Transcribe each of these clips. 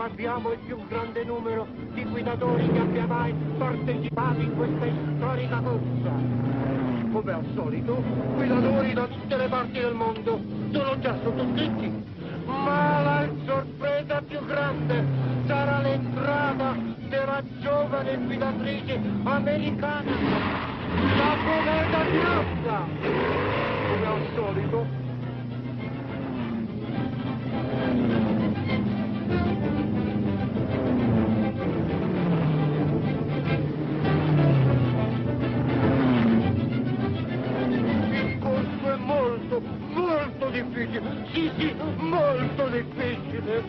abbiamo il più grande numero di guidatori che abbia mai partecipato in questa storica corsa. Come al solito, guidatori da tutte le parti del mondo sono già sottoscritti. Ma la sorpresa più grande sarà l'entrata della giovane guidatrice americana, la Comet Piazza. Come al solito. Molto difficile, sì, molto difficile.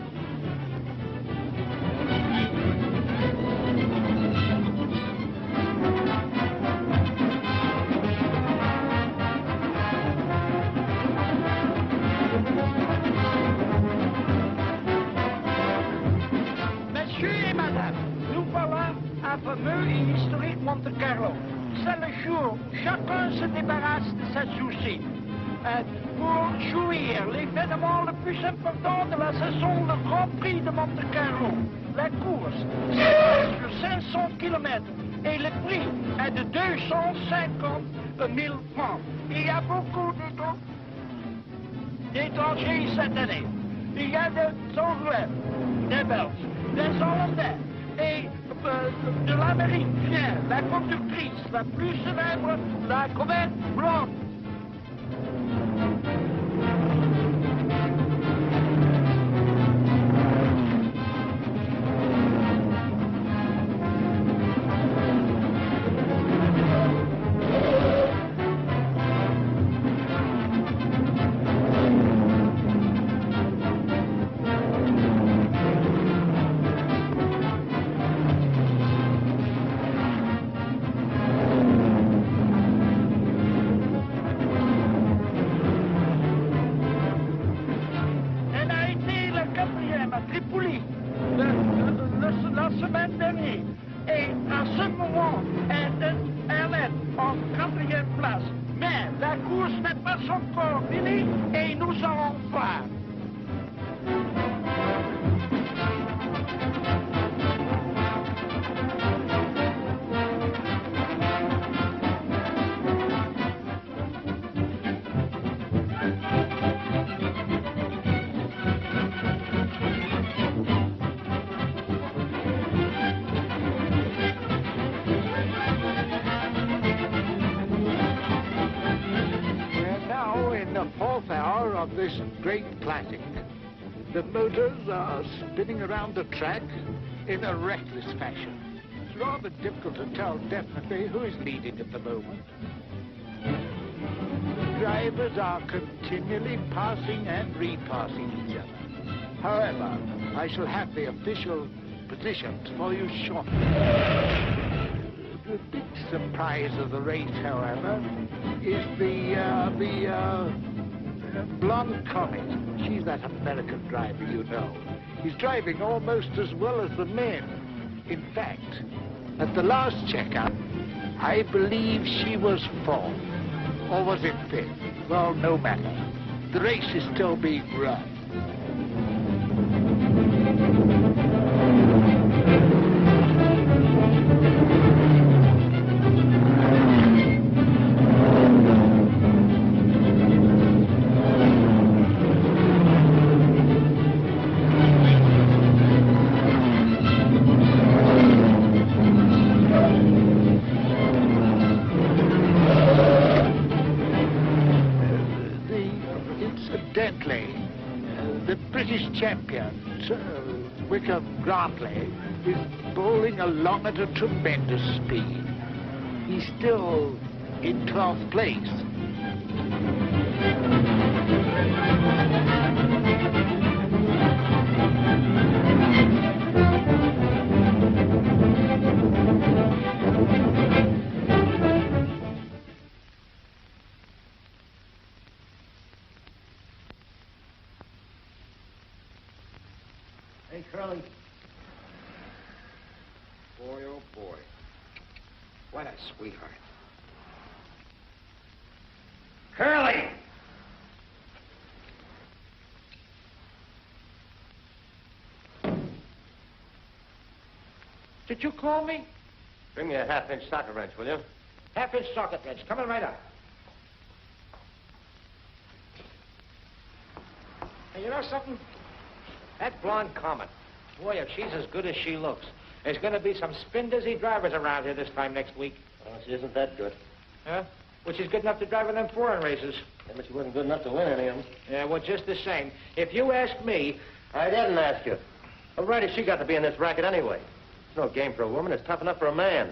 Messieurs et madame, nous voilà à fameux et historique Monte Carlo. C'est le jour où chacun se débarrasse de ses soucis. Pour jouir l'événement le plus important de la saison, le Grand Prix de Monte Carlo. La course, c'est sur 500 km et le prix est de 250 000 francs. Il y a beaucoup d'étrangers cette année. Il y a des Anglais, des Belges, des Hollandais et de l'Amérique vient la conductrice la plus célèbre, la Comet Blanche. La semaine dernière. Et à ce moment, elle est en 4e place. Mais la course n'est pas encore finie et nous allons voir. Of this great classic. The motors are spinning around the track in a reckless fashion. It's rather difficult to tell definitely who is leading at the moment. The drivers are continually passing and repassing each other. However, I shall have the official positions for you shortly. The big surprise of the race, however, is the blonde Comet. She's that American driver, you know. He's driving almost as well as the men. In fact, at the last checkup, I believe she was 4th. Or was it 5th? Well, no matter. The race is still being run. The British champion, William Beaudine, is bowling along at a tremendous speed. He's still in 12th place. Hey, Curly. Boy, oh boy. What a sweetheart. Curly! Did you call me? Bring me a half-inch socket wrench, will you? Half-inch socket wrench. Coming right up. Hey, you know something? That blonde Comet, boy, if she's as good as she looks, there's going to be some spin-dizzy drivers around here this time next week. Well, she isn't that good. Huh? Well, she's good enough to drive in them foreign races. Yeah, but she wasn't good enough to win any of them. Yeah, well, just the same. If you ask me... I didn't ask you. What right has she got to be in this racket anyway? It's no game for a woman. It's tough enough for a man.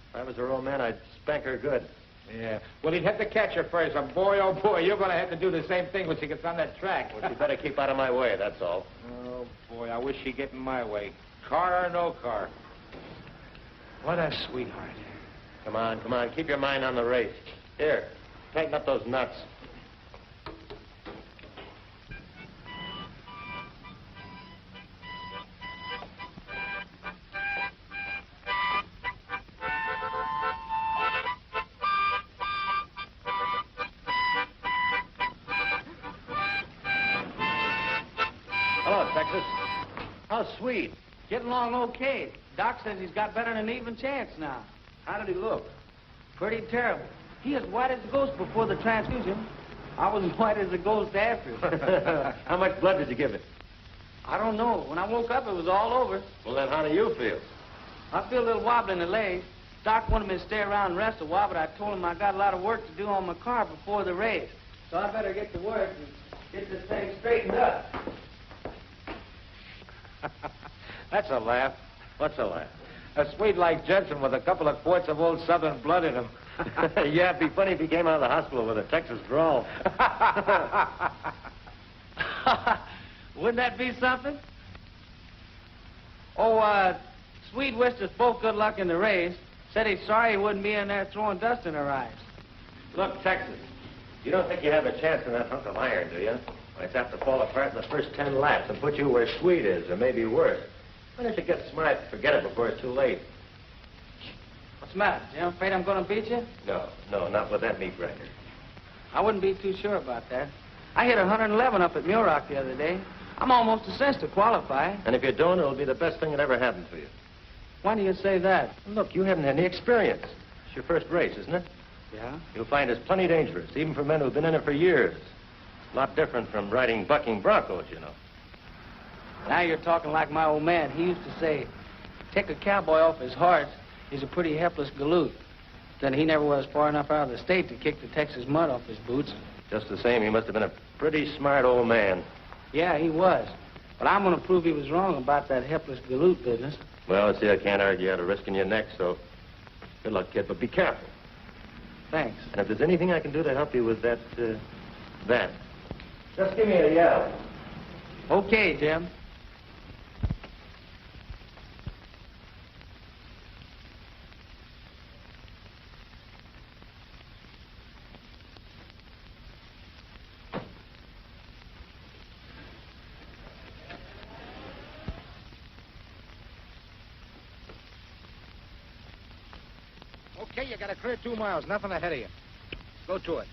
If I was her old man, I'd spank her good. Yeah. Well, he'd have to catch her first. And boy, oh, boy, you're going to have to do the same thing when she gets on that track. Well, she better keep out of my way, that's all. Oh, boy, I wish she'd get in my way. Car or no car. What a sweetheart. Come on, come on. Keep your mind on the race. Here, tighten up those nuts. Hello, Texas. How's Swede? Getting along okay. Doc says he's got better than an even chance now. How did he look? Pretty terrible. He was white as a ghost before the transfusion. I was white as a ghost after. How much blood did you give it? I don't know. When I woke up, it was all over. Well, then how do you feel? I feel a little wobbly in the legs. Doc wanted me to stay around and rest a while, but I told him I got a lot of work to do on my car before the race. So I better get to work and get this thing straightened up. That's a laugh. What's a laugh? A Swede like Jensen with a couple of quarts of old Southern blood in him. Yeah, it'd be funny if he came out of the hospital with a Texas drawl. Wouldn't that be something? Oh, Swede wished us both good luck in the race. Said he's sorry he wouldn't be in there throwing dust in our eyes. Look, Texas, you don't think you have a chance in that hunk of iron, do you? Well, it's apt to fall apart in the first 10 laps and put you where Swede is, or maybe worse. Why don't you get smart and forget it before it's too late? What's the matter? You afraid I'm going to beat you? No, not with that meat record. I wouldn't be too sure about that. I hit 111 up at Muroc the other day. I'm almost a cinch to qualify. And if you don't, it'll be the best thing that ever happened to you. Why do you say that? Look, you haven't had any experience. It's your first race, isn't it? Yeah? You'll find it's plenty dangerous, even for men who've been in it for years. A lot different from riding bucking broncos, you know. Now you're talking like my old man. He used to say, take a cowboy off his horse, he's a pretty helpless galoot. Then he never was far enough out of the state to kick the Texas mud off his boots. Just the same, he must have been a pretty smart old man. Yeah, he was. But I'm going to prove he was wrong about that helpless galoot business. Well, see, I can't argue out of risking your neck, so good luck, kid, but be careful. Thanks. And if there's anything I can do to help you with that, just give me a yell. Okay, Jim. Okay, you got a clear 2 miles. Nothing ahead of you. Go to it.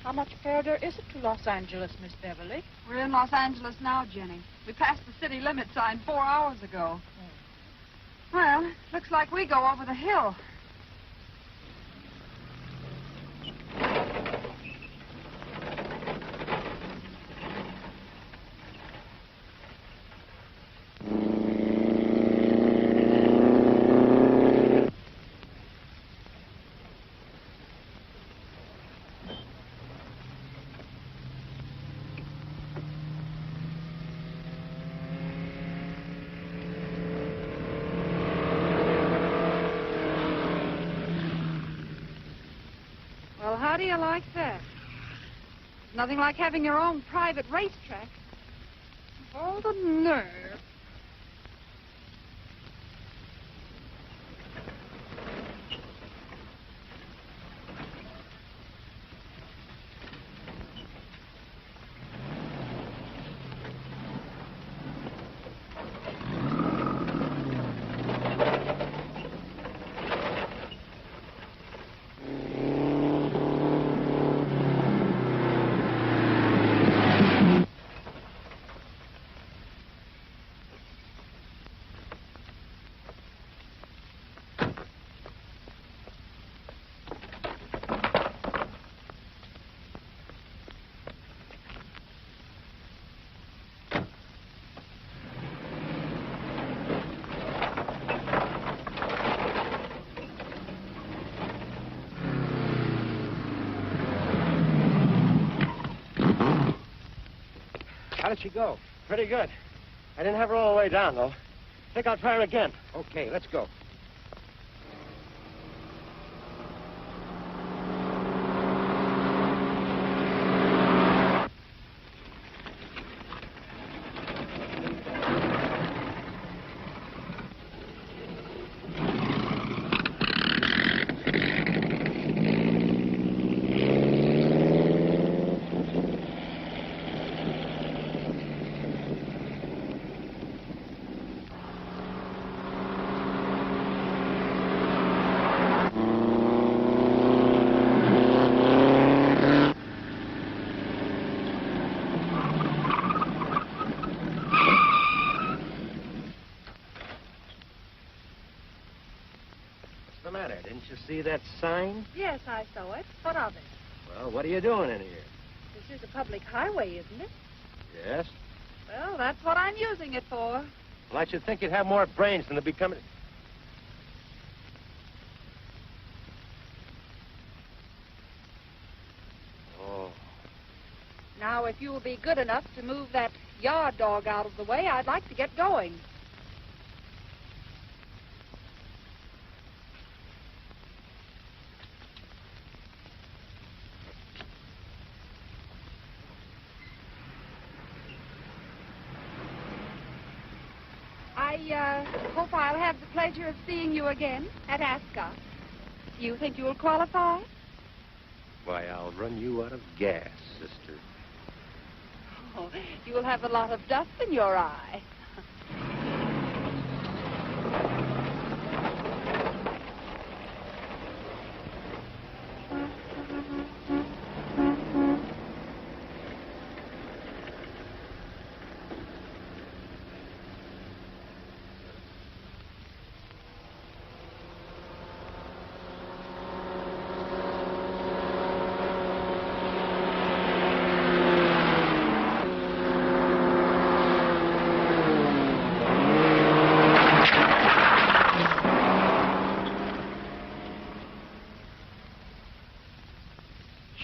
How much further is it to Los Angeles, Miss Beverly? We're in Los Angeles now, Jenny. We passed the city limit sign 4 hours ago. Well, looks like we go over the hill. How do you like that? Nothing like having your own private racetrack. All the nerve. How did she go? Pretty good. I didn't have her all the way down, though. Think I'll try her again. Okay, let's go. Didn't you see that sign? Yes, I saw it. What of it? Well, what are you doing in here? This is a public highway, isn't it? Yes. Well, that's what I'm using it for. Well, I should think you'd have more brains than to become... Oh. Now, if you will be good enough to move that yard dog out of the way, I'd like to get going. I hope I'll have the pleasure of seeing you again at Ascot. Do you think you'll qualify? Why, I'll run you out of gas, sister. Oh, you'll have a lot of dust in your eye.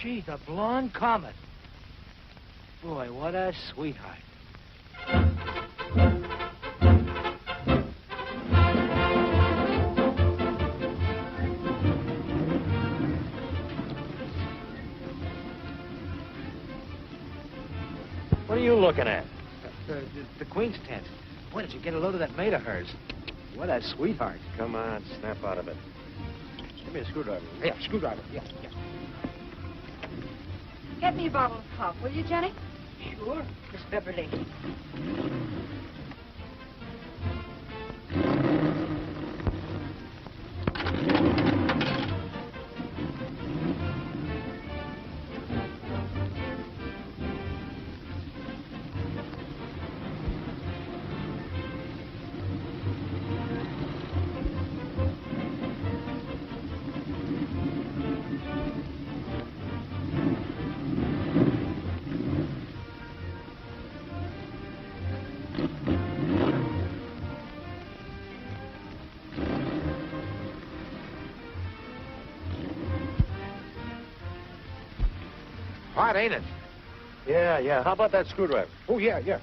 Gee, the blonde Comet. Boy, what a sweetheart. What are you looking at? The Queen's tent. Boy, did you get a load of that maid of hers? What a sweetheart. Come on, snap out of it. Give me a screwdriver. Yeah, screwdriver. Yeah. Get me a bottle of pop, will you, Jenny? Sure, Miss Beverly. Hot, ain't it? Yeah. How about that screwdriver? Oh, yeah. It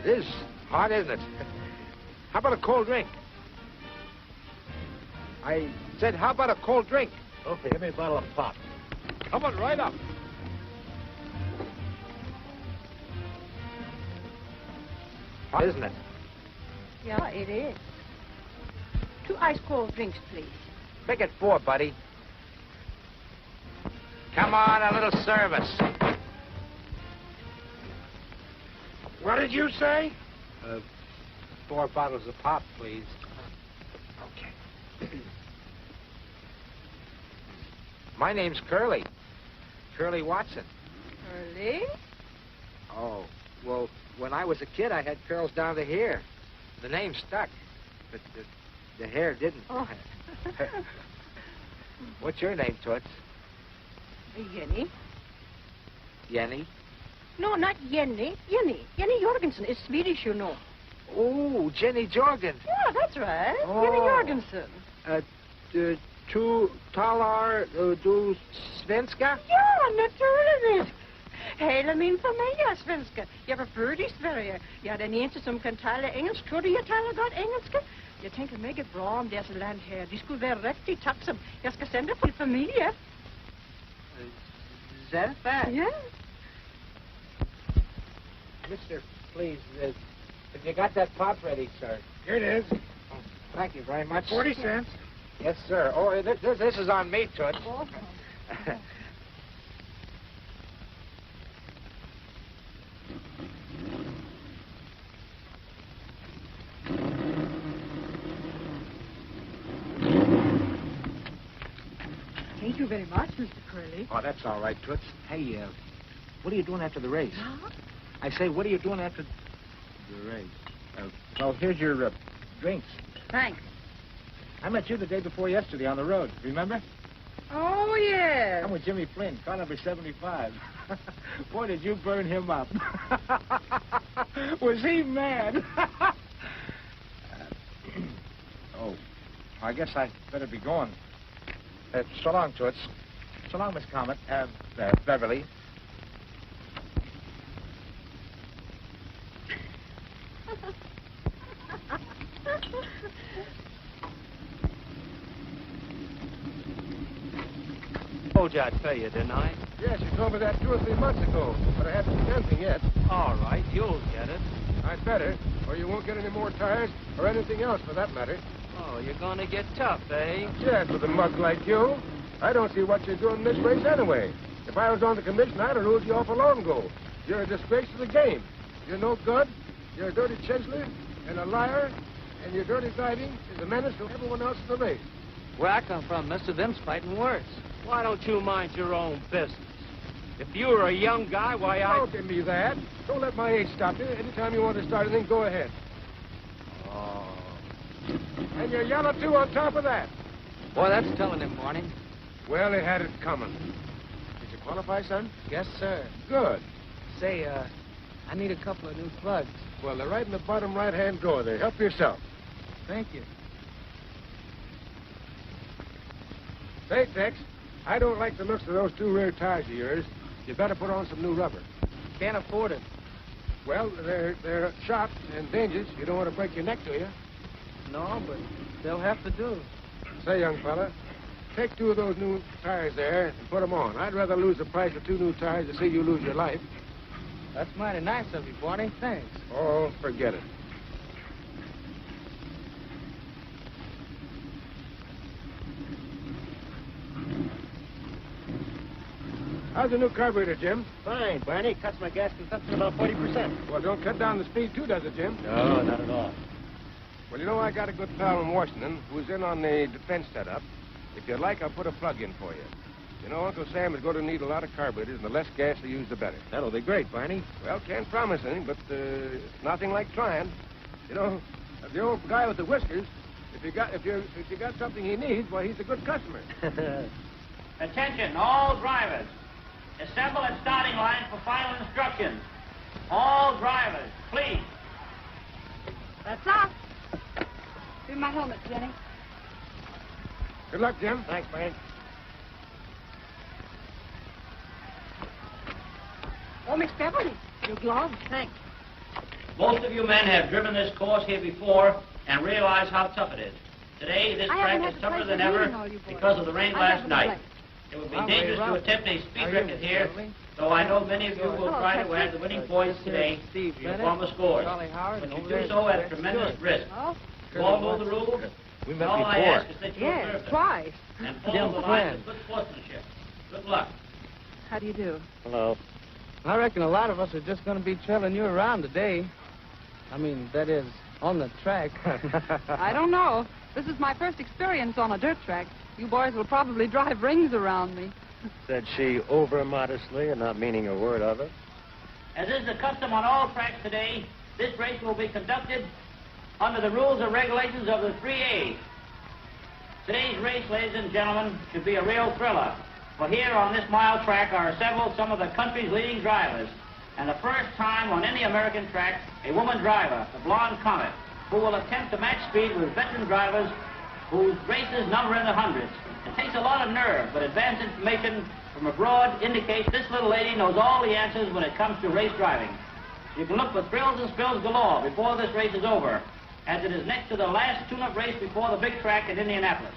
is hot, isn't it? How about a cold drink? I said, how about a cold drink? Okay, give me a bottle of pop. Coming right up. Hot, isn't it? Yeah, it is. 2 ice cold drinks, please. Make it 4, buddy. Come on, a little service. What did you say? 4 bottles of pop, please. Okay. My name's Curly. Curly Watson. Curly? Oh, well, when I was a kid, I had curls down to here. The name stuck, but the hair didn't. Oh. What's your name, Toots? Jenny. Jenny? No, not Jenny. Jenny. Jenny Jorgensen is Swedish, you know. Oh, Jenny Jorgen. Yeah, that's right. Oh. Jenny Jorgensen. Tu talar du svenska? Ja, natuurlijk. Hele min familie er svenska. Jeg var født i Sverige. Jeg er den eneste, som kan tale engelsk. Tror du, jeg taler godt engelsk? Jeg tænker meget bra om deres land her. De skulle være rigtig takksom. Jeg skal sende til familie. Is that fact? Ja. Mister, please, have you got that pop ready, sir? Here it is. Oh, thank you very much. 40 cents. Yes, sir. Oh, this is on me, Toots. Thank you very much, Mr. Curly. Oh, that's all right, Toots. Hey, what are you doing after the race? Huh? I say, what are you doing after the race? Well, here's your drinks. Thanks. I met you the day before yesterday on the road. Remember? Oh, yes. I'm with Jimmy Flynn, car number 75. Boy, did you burn him up. Was he mad? Oh, I guess I better be going. So long, Toots. So long, Miss Comet. Beverly. Told you I'd tell you, didn't I? Yes, you told me that 2 or 3 months ago, but I haven't seen anything yet. All right, you'll get it. I'd better, or you won't get any more tires, or anything else for that matter. Oh, you're gonna get tough, eh? Yes, with a mug like you. I don't see what you're doing in this race anyway. If I was on the commission, I'd have ruled you off a long ago. You're a disgrace to the game. You're no good. You're a dirty chiseler and a liar, and your dirty driving is a menace to everyone else in the race. Where I come from, mister, them's fighting words. Why don't you mind your own business? If you were a young guy, why, Don't give me that. Don't let my age stop you. Anytime you want to start anything, go ahead. Oh. And you're yellow, too, on top of that. Boy, that's telling him, Barney. Well, they had it coming. Did you qualify, son? Yes, sir. Good. Say, I need a couple of new plugs. Well, they're right in the bottom right-hand drawer there. Help yourself. Thank you. Say, Tex, I don't like the looks of those 2 rear tires of yours. You better put on some new rubber. Can't afford it. Well, they're sharp and dangerous. You don't want to break your neck, do you? No, but they'll have to do. Say, young fella, take 2 of those new tires there and put them on. I'd rather lose the price of 2 new tires than see you lose your life. That's mighty nice of you, Barney. Thanks. Oh, forget it. How's the new carburetor, Jim? Fine, Barney. Cuts my gas consumption about 40%. Well, don't cut down the speed, too, does it, Jim? No, not at all. Well, you know, I got a good pal in Washington who's in on the defense setup. If you'd like, I'll put a plug in for you. You know, Uncle Sam is going to need a lot of carburetors, and the less gas you use, the better. That'll be great, Barney. Well, can't promise anything, but nothing like trying. You know, the old guy with the whiskers, if you got something he needs, why, he's a good customer. Attention, all drivers. Assemble at starting line for final instructions. All drivers, please. That's off. Give me my helmet, Jenny. Good luck, Jim. Thanks, Barney. Oh, Miss Beverly, your gloves. Thanks. Most of you men have driven this course here before and realize how tough it is. Today, this I track haven't is had the tougher pleasure than of ever meeting all you boys. because of the rain I last haven't night. played. It would be Well, dangerous very to well. attempt a speed How are you, record here, Beverly? though I know many of you will Hello, try to Texas. add the winning points today Steve to your Bennett, former scores. Charlie Howard, But and you over do there, so at a Steve tremendous Stewart. risk. Oh, You all know the rules, We and met all I before. ask is that you observe Yes, them twice. and follow Jim the lines Flynn. of good sportsmanship. Good luck. How do you do? Hello. I reckon a lot of us are just going to be trailing you around today. I mean, that is, on the track. I don't know. This is my first experience on a dirt track. You boys will probably drive rings around me. Said she over-modestly and not meaning a word of it. As is the custom on all tracks today, this race will be conducted under the rules and regulations of the 3A's. Today's race, ladies and gentlemen, should be a real thriller. For here on this mile track are assembled some of the country's leading drivers. And the first time on any American track, a woman driver, the blonde Comet, who will attempt to match speed with veteran drivers whose races number in the hundreds. It takes a lot of nerve, but advanced information from abroad indicates this little lady knows all the answers when it comes to race driving. You can look for thrills and spills galore before this race is over, as it is next to the last tune-up race before the big track at Indianapolis.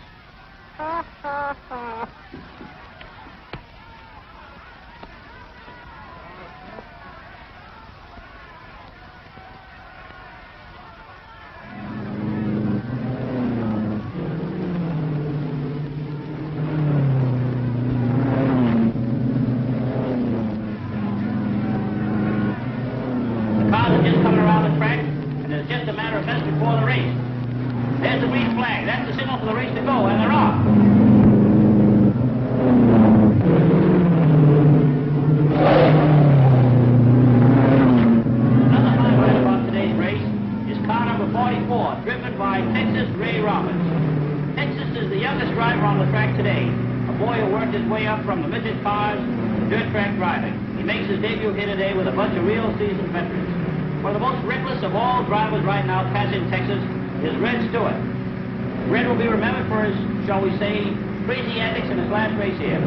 Shall we say, crazy antics in his last race here.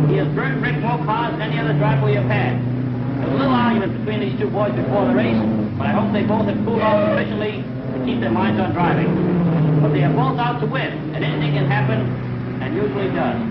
He has burned brick more cars than any other driver we have had. There was a little argument between these two boys before the race, but I hope they both have cooled off sufficiently to keep their minds on driving. But they are both out to win, and anything can happen, and usually does.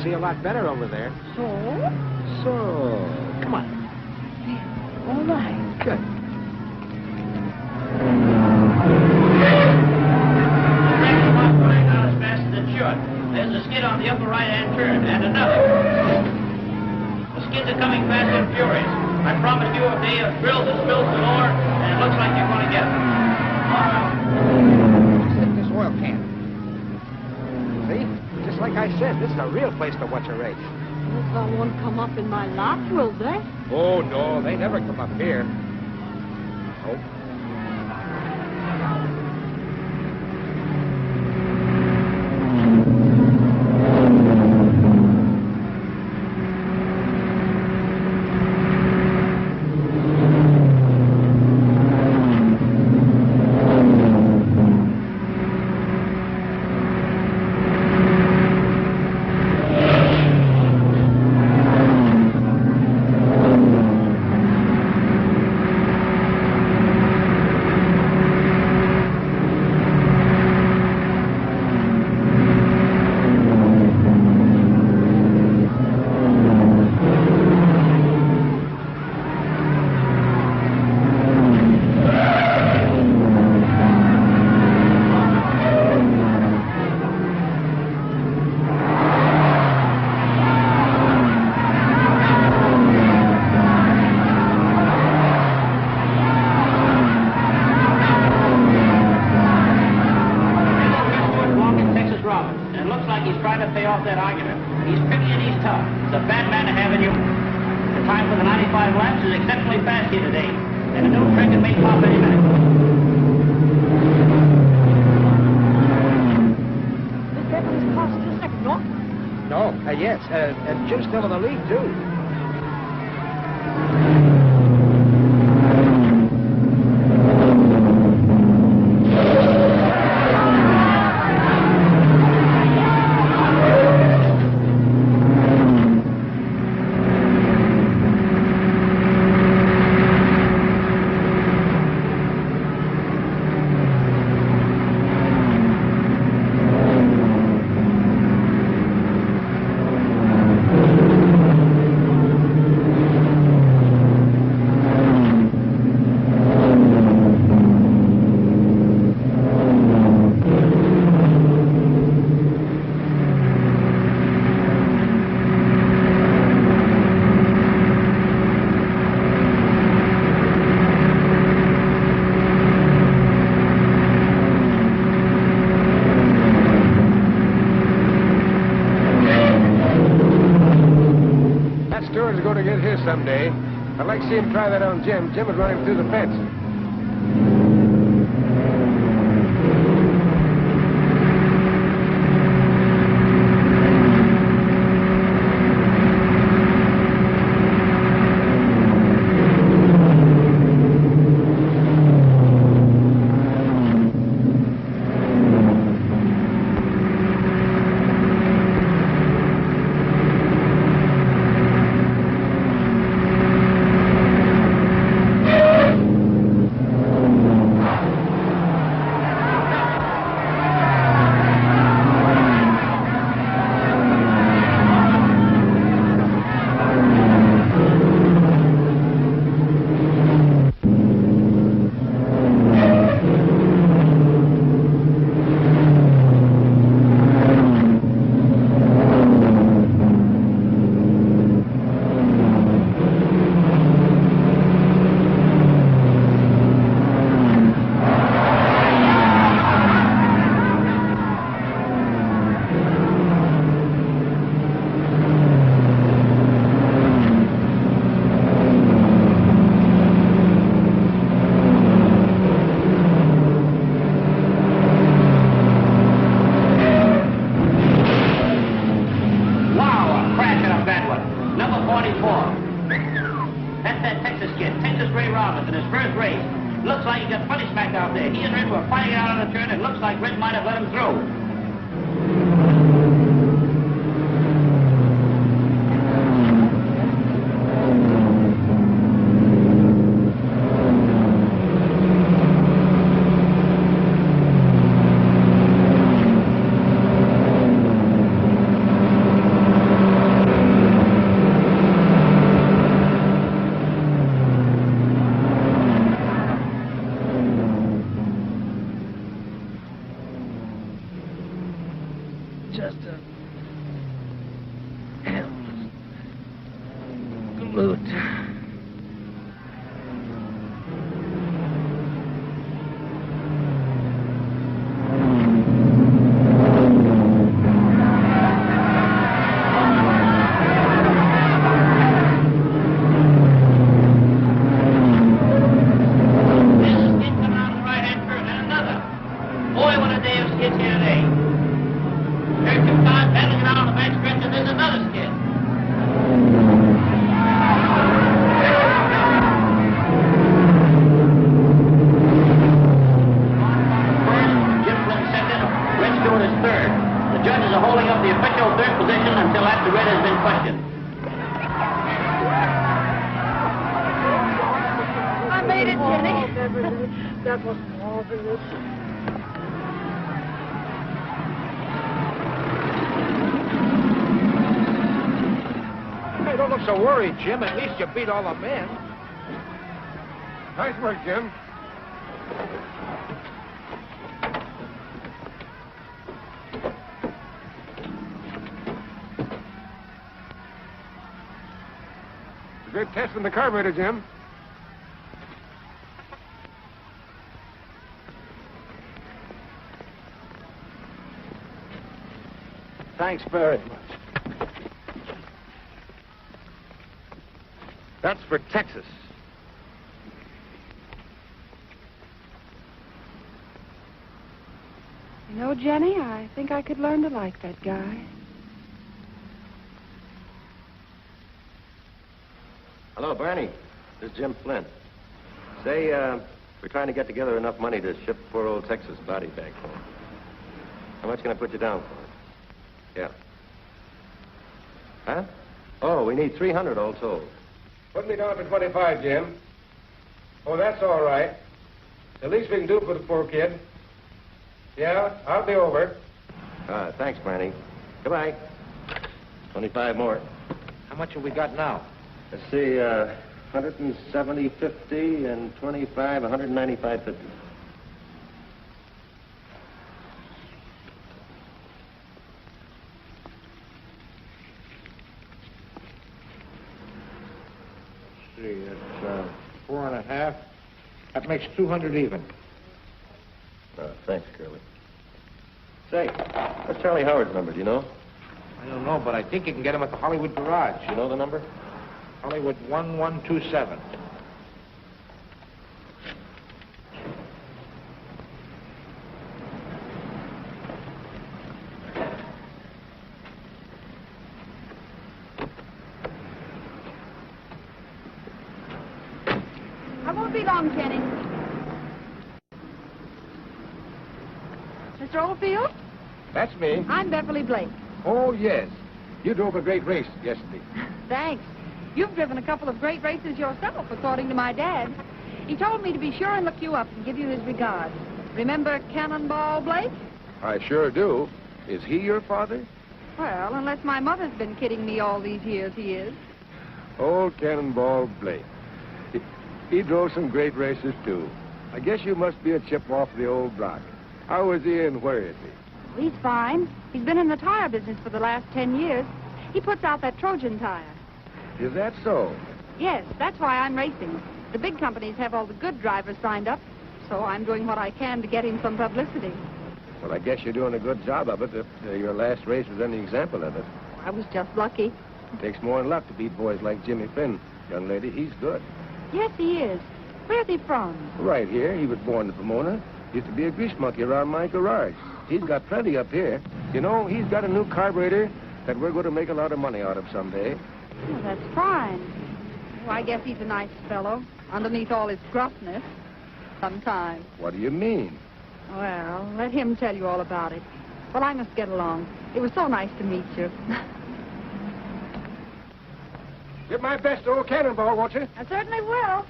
See a lot better over there. So? Come on. Yeah, all right. Good. Next one going not as fast as it should. There's a skid on the upper right-hand turn, and another. The skids are coming fast and furious. I promise you a day of thrills and spills galore, and it looks like you're going to get them. Just hit this oil can. See? Just like I said, this is a real place to watch a race. Well, they won't come up in my lot, will they? Oh, no, they never come up here. Nope. And Jim's still in the lead, too. to get his someday. I'd like to see him try that on Jim. Jim would run him through the fence. Jim, at least you beat all the men. Nice work, Jim. Good test in the carburetor, Jim. Thanks very much. That's for Texas. You know, Jenny, I think I could learn to like that guy. Hello, Barney. This is Jim Flynn. Say, we're trying to get together enough money to ship poor old Texas body back home. How much can I put you down for? Yeah. Huh? Oh, we need 300 all told. Put me down for 25, Jim. Oh, that's all right. The least we can do for the poor kid. Yeah, I'll be over. Thanks, Barney. Goodbye. 25 more. How much have we got now? Let's see, 170.50 and 25, 195.50. See, it's 4.5. That makes 200 even. Thanks, Curly. Say, what's Charlie Howard's number, do you know? I don't know, but I think you can get him at the Hollywood Garage. You know the number? Hollywood 1127. I won't be long, Jenny. Mr. Oldfield? That's me. I'm Beverly Blake. Oh, yes. You drove a great race yesterday. Thanks. You've driven a couple of great races yourself, according to my dad. He told me to be sure and look you up and give you his regards. Remember Cannonball Blake? I sure do. Is he your father? Well, unless my mother's been kidding me all these years, he is. Old Cannonball Blake. He drove some great races, too. I guess you must be a chip off the old block. How is he and where is he? He's fine. He's been in the tire business for the last 10 years. He puts out that Trojan tire. Is that so? Yes, that's why I'm racing. The big companies have all the good drivers signed up, so I'm doing what I can to get him some publicity. Well, I guess you're doing a good job of it if your last race was any example of it. I was just lucky. It takes more than luck to beat boys like Jimmy Finn. Young lady, he's good. Yes, he is. Where's he from? Right here. He was born in Pomona. Used to be a grease monkey around my garage. He's got plenty up here. You know, he's got a new carburetor that we're going to make a lot of money out of someday. Oh, that's fine. Well, I guess he's a nice fellow, underneath all his gruffness. Sometimes. What do you mean? Well, let him tell you all about it. Well, I must get along. It was so nice to meet you. Give my best to old Cannonball, won't you? I certainly will.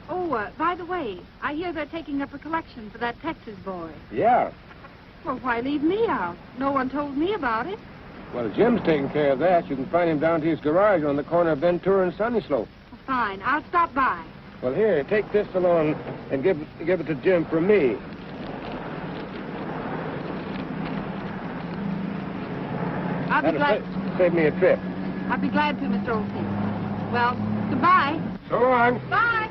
Oh, by the way, I hear they're taking up a collection for that Texas boy. Yeah. Well, why leave me out? No one told me about it. Well, Jim's taking care of that. You can find him down to his garage on the corner of Ventura and Sunny Slope. Fine, I'll stop by. Well, here, take this along and give it to Jim from me. I'll be glad. Save me a trip. I'll be glad to, Mr. Oldfield. Well, goodbye. So long. Bye.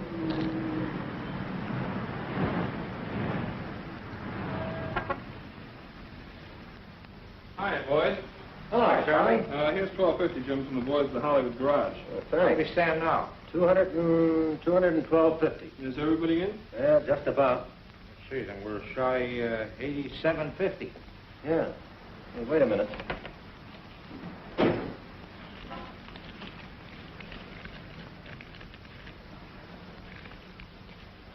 Hi, boys. Hello, Charlie. Here's $12.50, Jim, from the boys at the Hollywood Garage. Where do we stand now? 212.50. Is everybody in? Yeah, just about. Let's see, then we're shy $87.50. Yeah. Hey, wait a minute.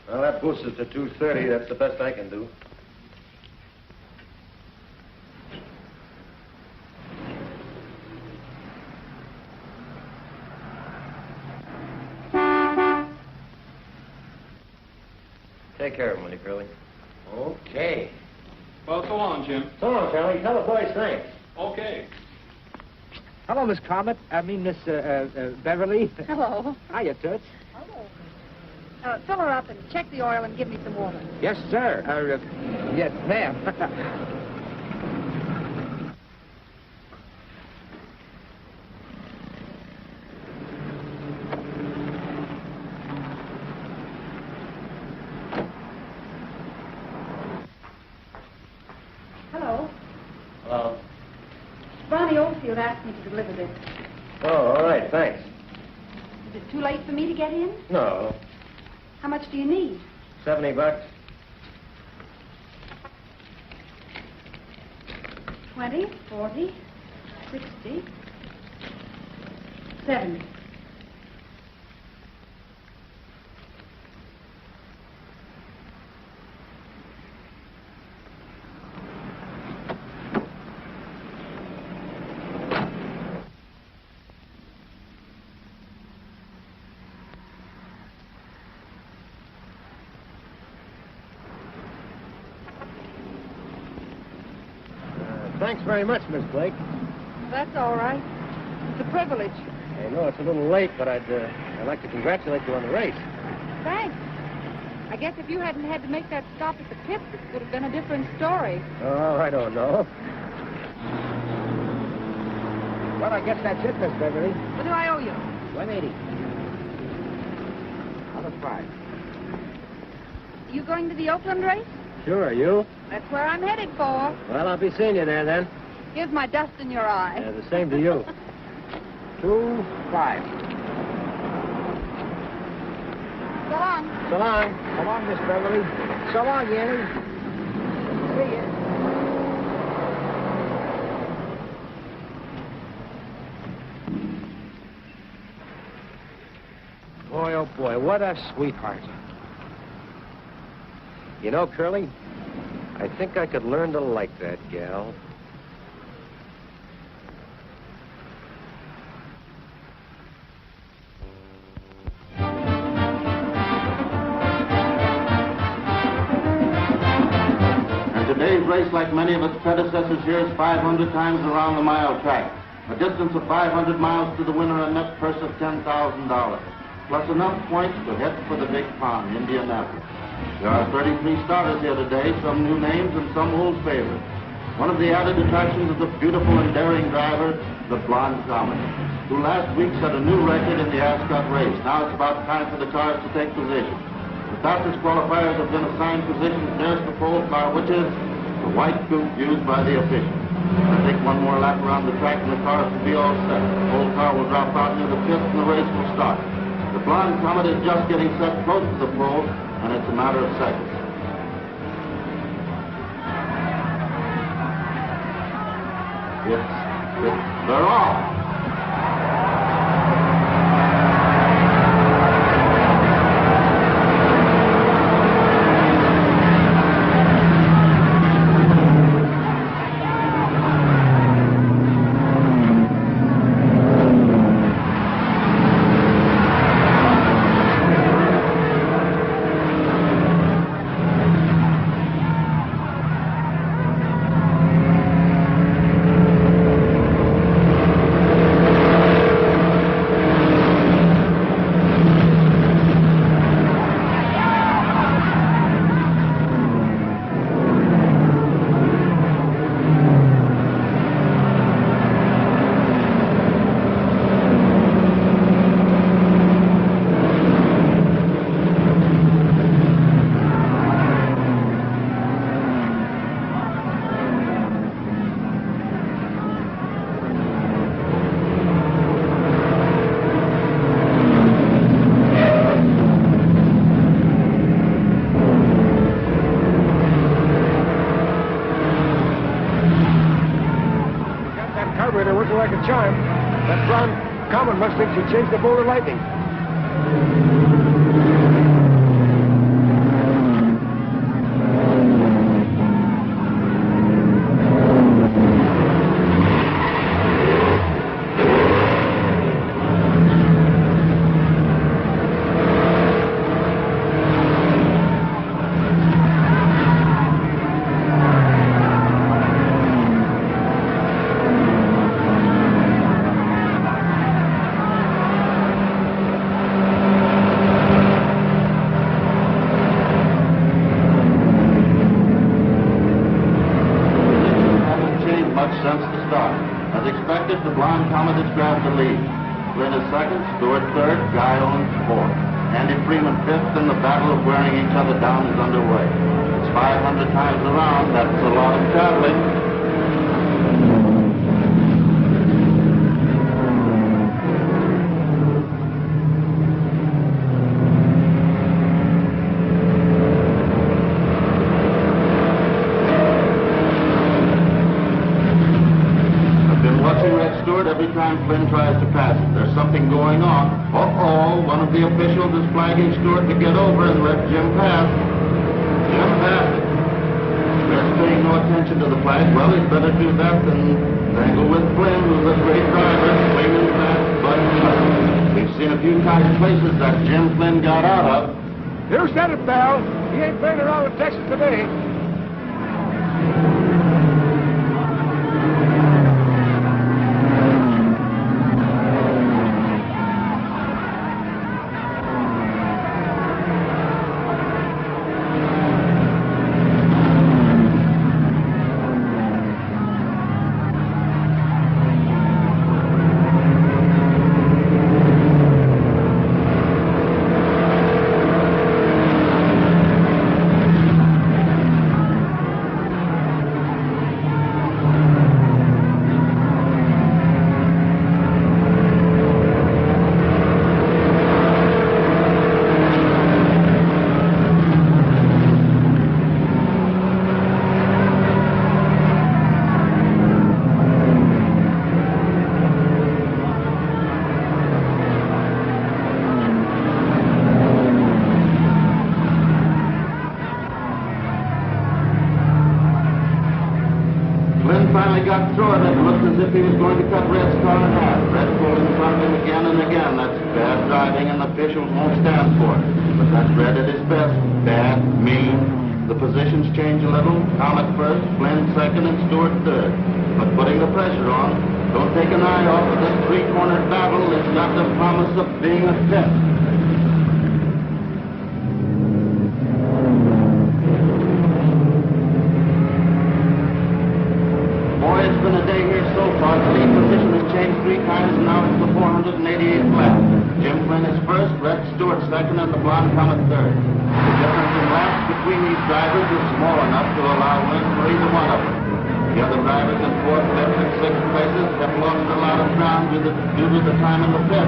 Well, that boosts us to 230. That's the best I can do. Take care of him, will you, Curly? Okay. Well, so long, Jim. So long, Charlie. Tell the boys thanks. Okay. Hello, Miss Comet. Miss Beverly. Hello. Hiya, Toots. Fill her up and check the oil and give me some water. Yes, sir. Yes, ma'am. Hello. Hello. Barney Oldfield asked me to deliver this. Oh, all right. Thanks. Is it too late for me to get in? No. How much do you need? $70. 20, 40, 60, 70. Thanks very much, Miss Blake. That's all right. It's a privilege. I know it's a little late, but I'd like to congratulate you on the race. Thanks. I guess if you hadn't had to make that stop at the pits, it would have been a different story. Oh, I don't know. Well, I guess that's it, Miss Beverly. What do I owe you? $180. Out of 5. You going to the Oakland race? Sure, you? That's where I'm headed for. Well, I'll be seeing you there then. Here's my dust in your eye. Yeah, the same to you. 2-5. So long. So long. So long, Miss Beverly. So long, Yanny. See ya. Boy, oh boy, what a sweetheart. You know, Curly, I think I could learn to like that gal. And today's race, like many of its predecessors here, is 500 times around the mile track. A distance of 500 miles to the winner, a net purse of $10,000. Plus enough points to head for the big pond, Indianapolis. There are 33 starters here today, some new names and some old favorites. One of the added attractions is the beautiful and daring driver, the blonde Comet, who last week set a new record in the Ascot race. Now it's about time for the cars to take position. The fastest qualifiers have been assigned positions nearest the pole car, which is the white coupe used by the officials. I think one more lap around the track and the cars will be all set. The pole car will drop out near the pits and the race will start. The blonde Comet is just getting set close to the pole, and it's a matter of seconds. They're off. Like a charm. That blonde Comet must think she changed the bolt of lightning. Since the start. As expected, the blonde Comet has grabbed the lead. Flynn is second, Stewart third, Guy Owens fourth. Andy Freeman fifth, and the battle of wearing each other down is underway. It's 500 times around. That's a lot of traveling. Every time Flynn tries to pass it, there's something going on. Uh-oh, one of the officials is flagging Stewart to get over and let Jim pass. Jim passed it. They're paying no attention to the flag. Well, he'd better do that than tangle with Flynn, who's a great driver, swinging that but we've seen a few tight places that Jim Flynn got out of. You said it, pal. He ain't playing around with Texas today. got through it, it looked as if he was going to cut Red's car in half. Red pulled in front of him again and again. That's bad driving, and the officials won't stand for it. But that's Red at his best. Bad, mean. The positions change a little. Comet first, Flynn second, and Stewart third. But putting the pressure on, don't take an eye off of this three-cornered battle. It's got the promise of being a test. Boy, it's been a day here so far. The lead position has changed 3 times, and now it's the 488th lap. Jim Flynn is first, Red Stewart second, and the Blonde Comet third. The difference in laps between these drivers is small enough to allow wins for either one of them. The other drivers in 4th, 5th, and 6th places have lost a lot of ground due to the time in the pit.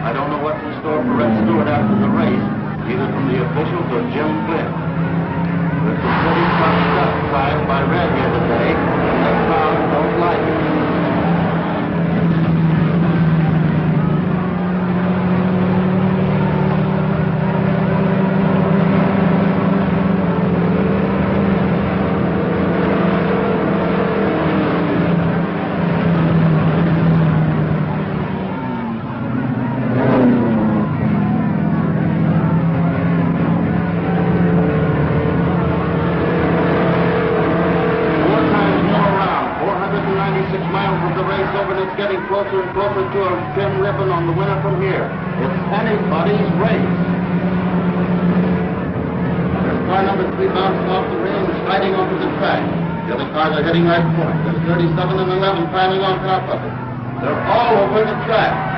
I don't know what's in store for Red Stewart after the race, either from the officials or Jim Flynn. There's some pretty tough stuff tried by Red here today, and the crowd don't like it. Closer and closer to a pin ribbon on the winner from here. It's anybody's race. There's car number 3 bouncing off the rail and sliding onto the track. The other cars are heading right for it. There's 37 and 11 climbing on top of it. They're all over the track.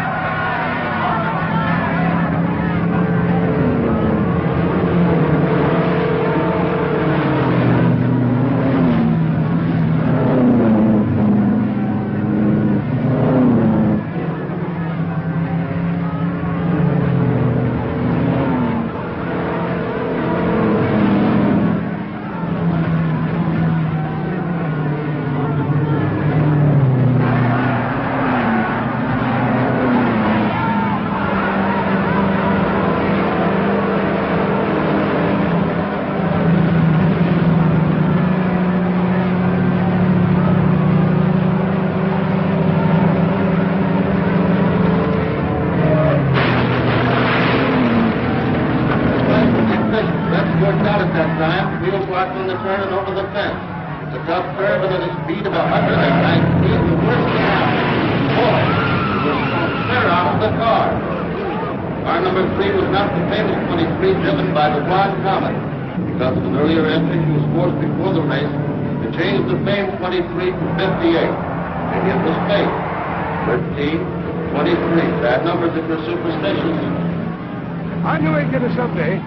I knew he'd get it someday.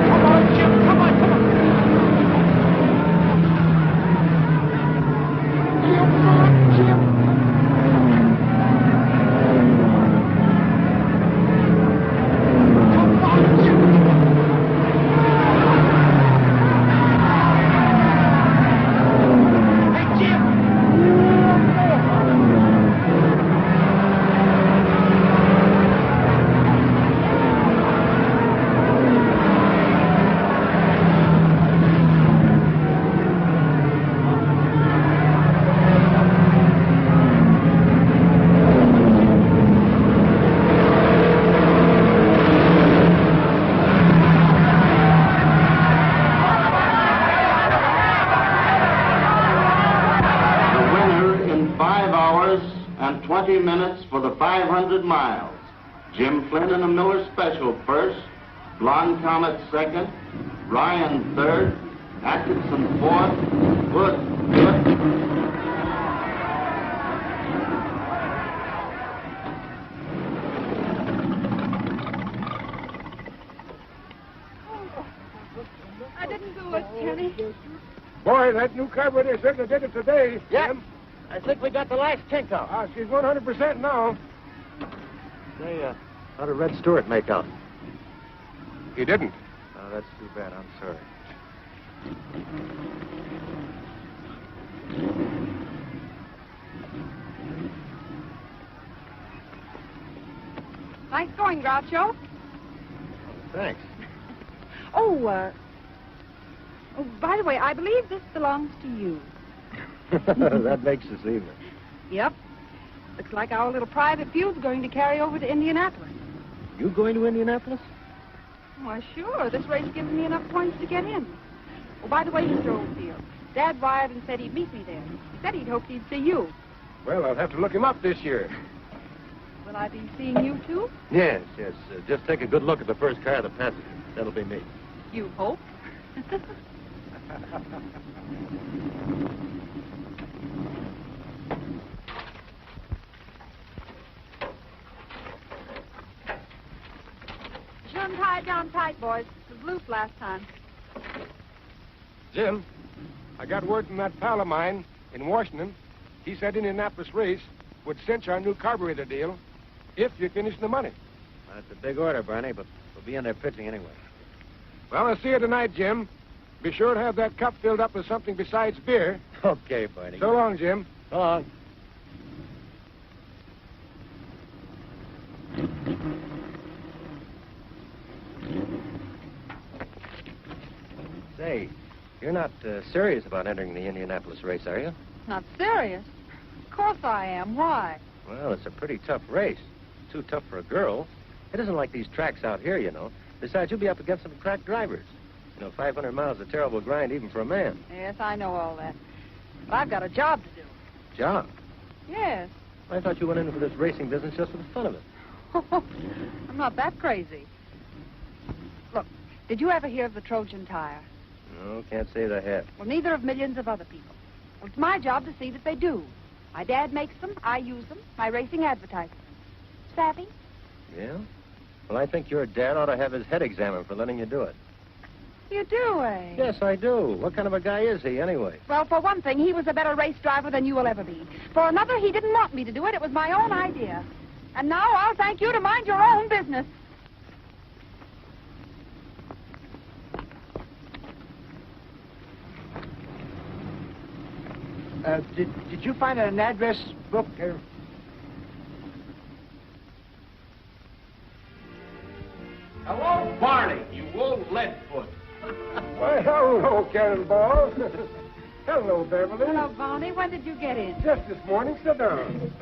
Come on, Jim. Come on, come on. Come on, Jim. and 20 minutes for the 500 miles. Jim Flynn in the Miller Special first, Blonde Comet second, Ryan third, Atkinson fourth, Wood fifth. I didn't do it, Kenny. Boy, that new carburetor certainly did it today. Yeah. Jim. I think we got the last tink out. Ah, she's 100% now. Say, how did Red Stewart make out? He didn't. Oh, that's too bad. I'm sorry. Nice going, Groucho. thanks. Oh, by the way, I believe this belongs to you. That makes us even. Yep. Looks like our little private feud's going to carry over to Indianapolis. You going to Indianapolis? Why, sure. This race gives me enough points to get in. Oh, by the way, Mr. Oldfield, Dad wired and said he'd meet me there. He said he'd hoped he'd see you. Well, I'll have to look him up this year. Will I be seeing you, too? Yes. Just take a good look at the first car that passes you. That'll be me. You hope? Shouldn't tie it down tight, boys. It was loose last time. Jim, I got word from that pal of mine in Washington. He said Indianapolis race would cinch our new carburetor deal if you finish the money. That's a big order, Barney, but we'll be in there pitching anyway. Well, I'll see you tonight, Jim. Be sure to have that cup filled up with something besides beer. Okay, Barney. So long, Jim. So long. Say, you're not serious about entering the Indianapolis race, are you? Not serious? Of course I am. Why? Well, it's a pretty tough race. Too tough for a girl. It isn't like these tracks out here, you know. Besides, you'll be up against some crack drivers. 500 miles is a terrible grind even for a man. Yes, I know all that. But I've got a job to do. Job? Yes. I thought you went into this racing business just for the fun of it. I'm not that crazy. Look, did you ever hear of the Trojan tire? No, can't say that I have. Well, neither have millions of other people. Well, it's my job to see that they do. My dad makes them, I use them, my racing advertising. Savvy? Yeah? Well, I think your dad ought to have his head examined for letting you do it. You do, eh? Yes, I do. What kind of a guy is he, anyway? Well, for one thing, he was a better race driver than you will ever be. For another, he didn't want me to do it. It was my own idea. And now I'll thank you to mind your own business. Did you find an address book? Hello, Barney, you old leadfoot. Why, hello, Cannonball. Hello, Beverly. Hello, Barney. When did you get in? Just this morning. Sit down.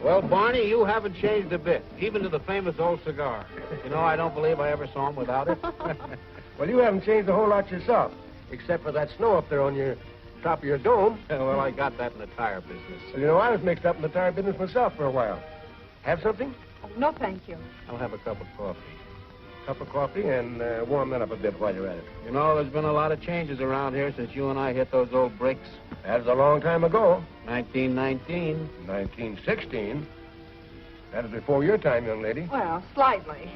Well, Barney, you haven't changed a bit, even to the famous old cigar. I don't believe I ever saw him without it. Well, you haven't changed a whole lot yourself, except for that snow up there on your top of your dome. Well, I got that in the tire business. Well, I was mixed up in the tire business myself for a while. Have something? Oh, no, thank you. I'll have a cup of coffee. Cup of coffee and warm that up a bit while you're at it. There's been a lot of changes around here since you and I hit those old bricks. That was a long time ago. 1919. 1916? That was before your time, young lady. Well, slightly.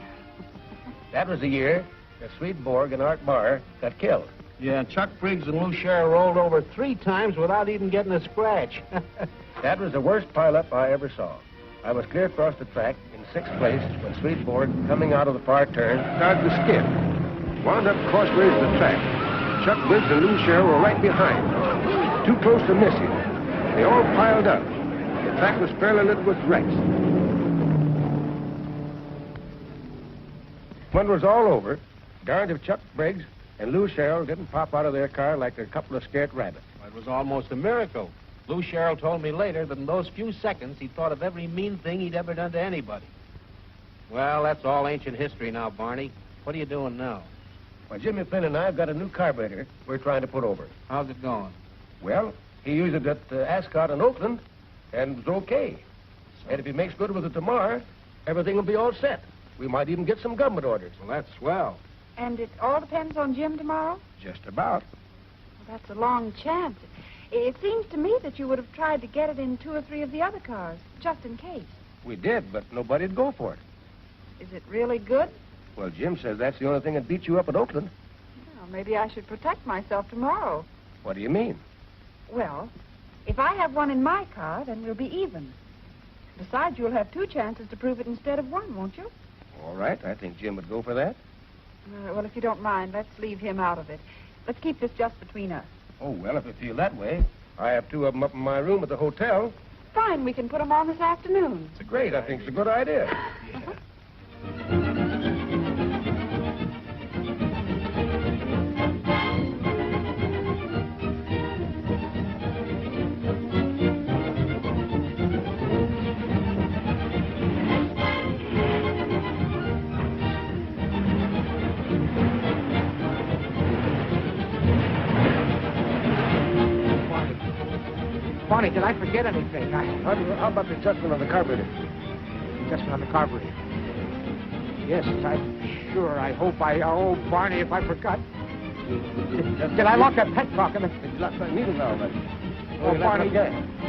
That was the year that Swedenborg and Art Barr got killed. Yeah, Chuck Briggs and Lou Sherrill rolled over 3 times without even getting a scratch. That was the worst pileup I ever saw. I was clear across the track in 6th place when Swedenborg, coming out of the far turn, started to skid. Wound up crossways of the track. Chuck Briggs and Lou Sherrill were right behind. Too close to miss him. They all piled up. The track was fairly littered with wrecks. When it was all over, darned if Chuck Briggs and Lou Sherrill didn't pop out of their car like a couple of scared rabbits. It was almost a miracle. Lou Sherrill told me later that in those few seconds he thought of every mean thing he'd ever done to anybody. Well, that's all ancient history now, Barney. What are you doing now? Well, Jimmy Flynn and I have got a new carburetor we're trying to put over. How's it going? Well, he used it at Ascot in Oakland, and it was okay. And if he makes good with it tomorrow, everything will be all set. We might even get some government orders. Well, that's swell. And it all depends on Jim tomorrow? Just about. Well, that's a long chance. It seems to me that you would have tried to get it in 2 or 3 of the other cars, just in case. We did, but nobody'd go for it. Is it really good? Well, Jim says that's the only thing that beats you up at Oakland. Well, maybe I should protect myself tomorrow. What do you mean? Well, if I have one in my car, then we'll be even. Besides, you'll have 2 chances to prove it instead of 1, won't you? All right, I think Jim would go for that. Well, if you don't mind, let's leave him out of it. Let's keep this just between us. Oh, well, if you feel that way. I have 2 of them up in my room at the hotel. Fine, we can put them on this afternoon. It's great. I think it's a good idea. Barney, did I forget anything? How about the adjustment on the carburetor? Adjustment on the carburetor. Yes, I'm sure. I hope I... Oh, Barney, if I forgot. Did I lock that petcock in the... Did you lock that needle valve? Oh, Barney.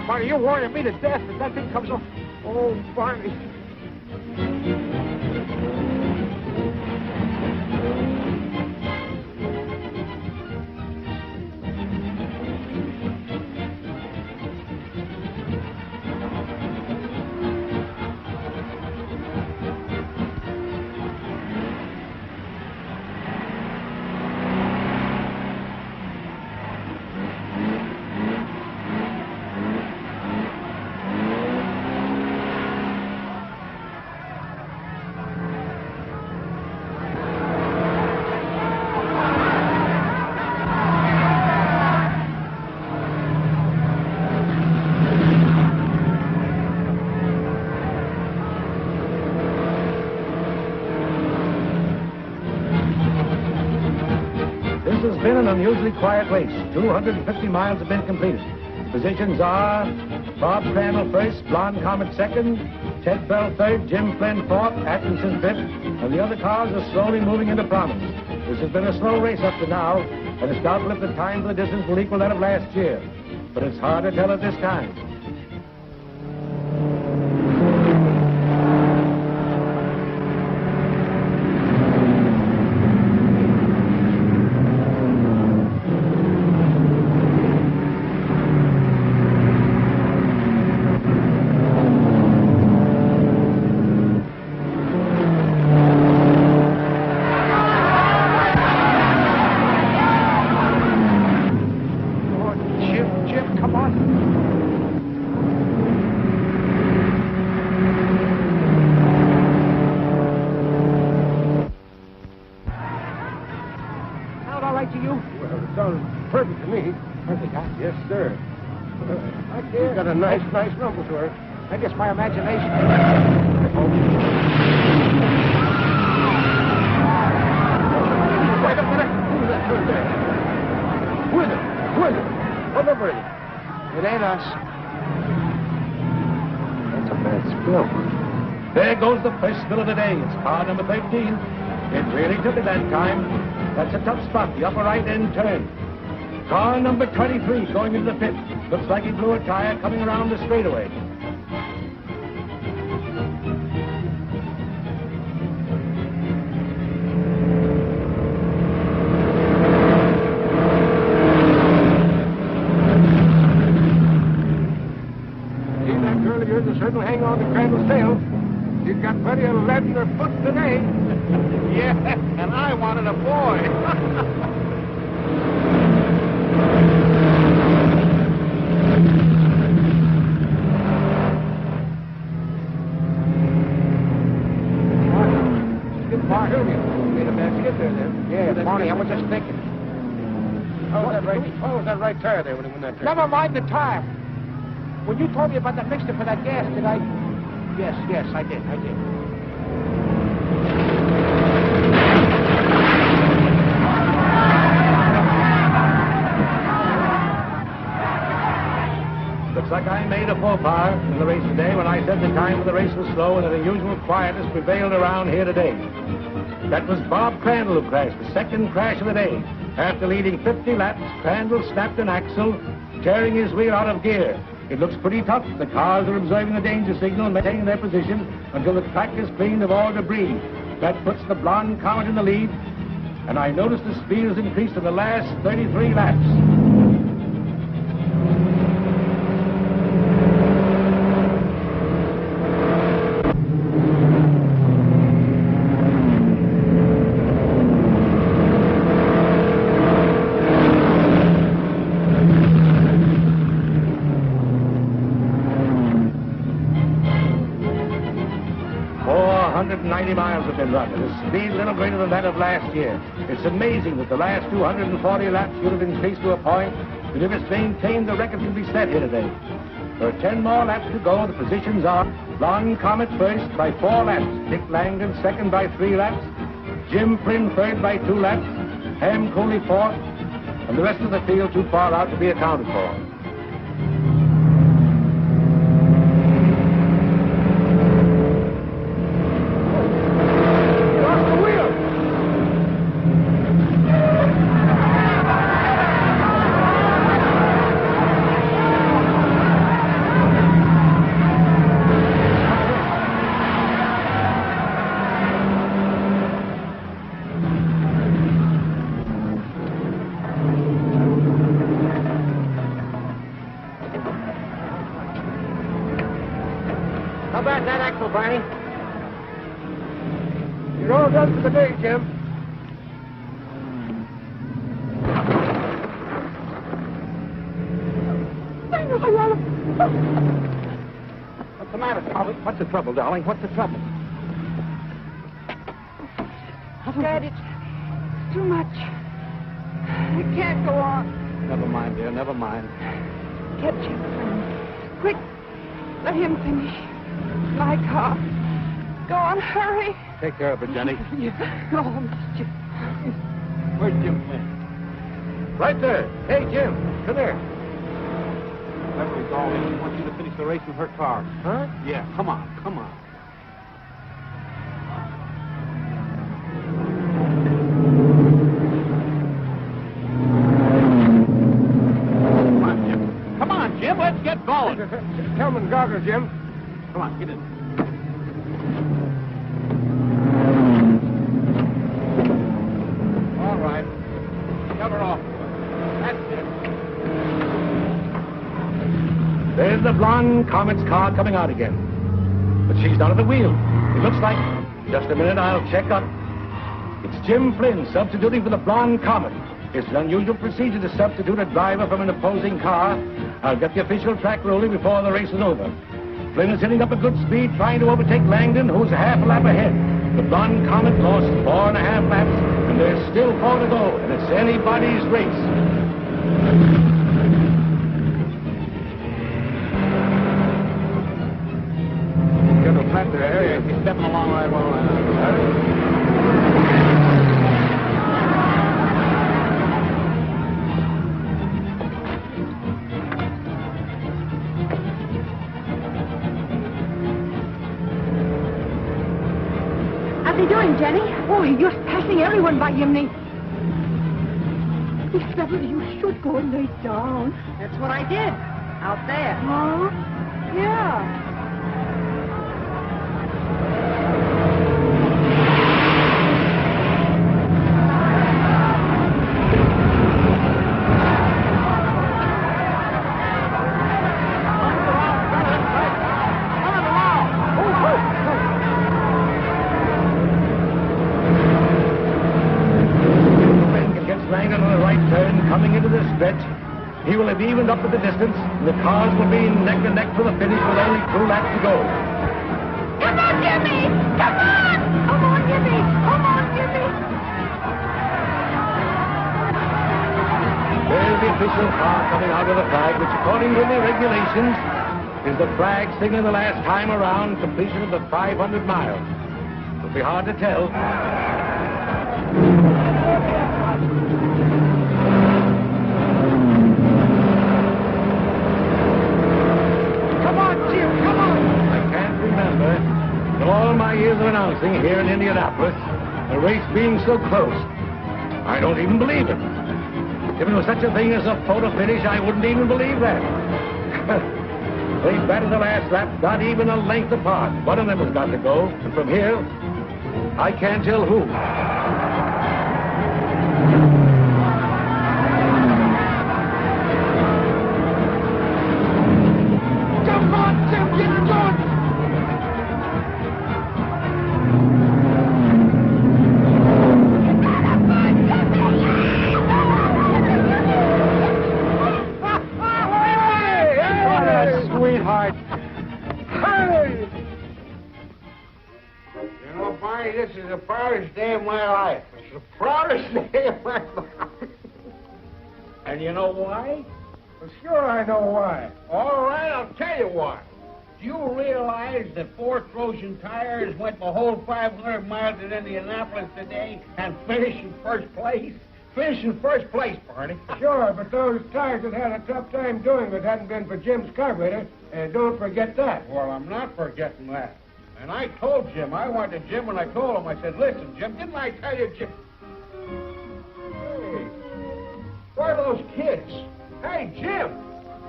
Barney, you're worrying me to death if that thing comes off. Oh, Barney. This has been an unusually quiet race. 250 miles have been completed. The positions are Bob Crandall first, Blonde Comet second, Ted Bell third, Jim Flynn fourth, Atkinson fifth, and the other cars are slowly moving into prominence. This has been a slow race up to now, and it's doubtful if the time for the distance will equal that of last year. But it's hard to tell at this time. Nice number to her. I guess my imagination. Wait a minute. Who's that turn there? Who is it? Who is it? What number is it? It ain't us. That's a bad spill. There goes the first spill of the day. It's car number 13. It really took it that time. That's a tough spot, the upper right end turn. Car number 23 going into the pit. Looks like he blew a tire coming around the straightaway. See that girl of yours will certainly hang on to Crandall's tail. She's got plenty of lead in her foot today. Yeah, and I wanted a boy. Yeah, Barney, I was just thinking. What was that right tire there when it went that turn? Never mind the tire. When you told me about the mixture for that gas, did I? Yes, I did. Looks like I made a faux pas in the race today when I said the time of the race was slow and an unusual quietness prevailed around here today. That was Bob Crandall who crashed, the second crash of the day. After leading 50 laps, Crandall snapped an axle, tearing his wheel out of gear. It looks pretty tough. The cars are observing the danger signal and maintaining their position until the track is cleaned of all debris. That puts the Blonde Comet in the lead, and I noticed the speed has increased in the last 33 laps. 90 miles have been run at a speed a little greater than that of last year. It's amazing that the last 240 laps should have increased to a point that if it's maintained, the record can be set here today. There are 10 more laps to go. The positions are Blonde Comet first by 4 laps, Dick Langdon second by 3 laps, Jim Flynn third by 2 laps, Ham Cooley fourth, and the rest of the field too far out to be accounted for. How about that axle, Barney? You're all done for the day, Jim. What's the matter, Polly? What's the trouble, darling? What's the trouble? Dad, it's too much. I can't go on. Never mind, dear, never mind. Get Jim, friend. Quick, let him finish. My car. Go on, hurry. Take care of her, Jenny. Oh, Mr. Where's Jim Flynn? Right there. Hey, Jim, come here. Beverly's all in. She wants you to finish the race with her car. Huh? Yeah, come on, come on. Come on, Jim. Come on, Jim, let's get going. Come and goggles, Jim. Come on, get in. All right. Cover off. That's it. There's the blonde Comet's car coming out again. But she's not at the wheel. It looks like... Just a minute, I'll check up. It's Jim Flynn substituting for the blonde Comet. It's an unusual procedure to substitute a driver from an opposing car. I'll get the official track ruling before the race is over. Flynn is hitting up at good speed, trying to overtake Langdon, who's a half a lap ahead. The blonde Comet lost 4.5 laps, and there's still 4 to go, and it's anybody's race. Flat there. He's stepping along right well. How's he doing, Jenny? Oh, he's just passing everyone by Yimney. Miss Beverly, you should go and lay down. That's what I did. Out there. Huh? Yeah. He will have evened up with the distance, and the cars will be neck and neck for the finish with only 2 laps to go. Come on, Jimmy! Come on! Come on, Jimmy! Come on, Jimmy! There's the official car coming out of the flag, which according to the regulations is the flag signaling the last time around completion of the 500 miles. It'll be hard to tell. In all my years of announcing here in Indianapolis, the race being so close, I don't even believe it. If it was such a thing as a photo finish, I wouldn't even believe that. They batted the last lap, not even a length apart. One of them has got to go, and from here, I can't tell who. Come on, Jim, get going! Sweetheart. Hey! You know, Barney, this is the proudest day of my life. It's the proudest day of my life. And you know why? Well, sure I know why. All right, I'll tell you why. Do you realize that 4 Trojan tires went the whole 500 miles at Indianapolis today and finished in first place? Finished in first place, Barney. Sure, but those tires had had a tough time doing it if it hadn't been for Jim's carburetor. And don't forget that. Well, I'm not forgetting that. And I told Jim, I went to Jim and I told him, I said, listen, Jim, didn't I tell you, Jim? Hey, where are those kids? Hey, Jim!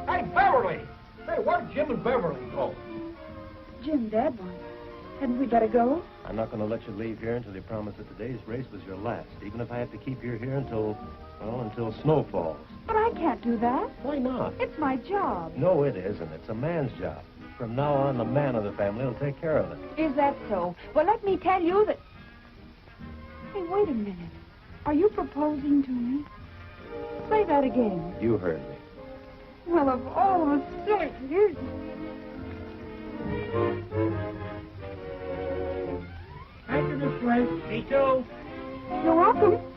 Hey, Beverly! Hey, where'd Jim and Beverly go? Jim, Dad won. Hadn't we better go? I'm not going to let you leave here until you promise that today's race was your last, even if I have to keep you here until snow falls. But I can't do that. Why not? It's my job. No, it isn't. It's a man's job. From now on, the man of the family will take care of it. Is that so? Well, let me tell you that... Hey, wait a minute. Are you proposing to me? Say that again. You heard me. Well, of all the silly years... Thank you, Miss Grace. Me too. You're welcome.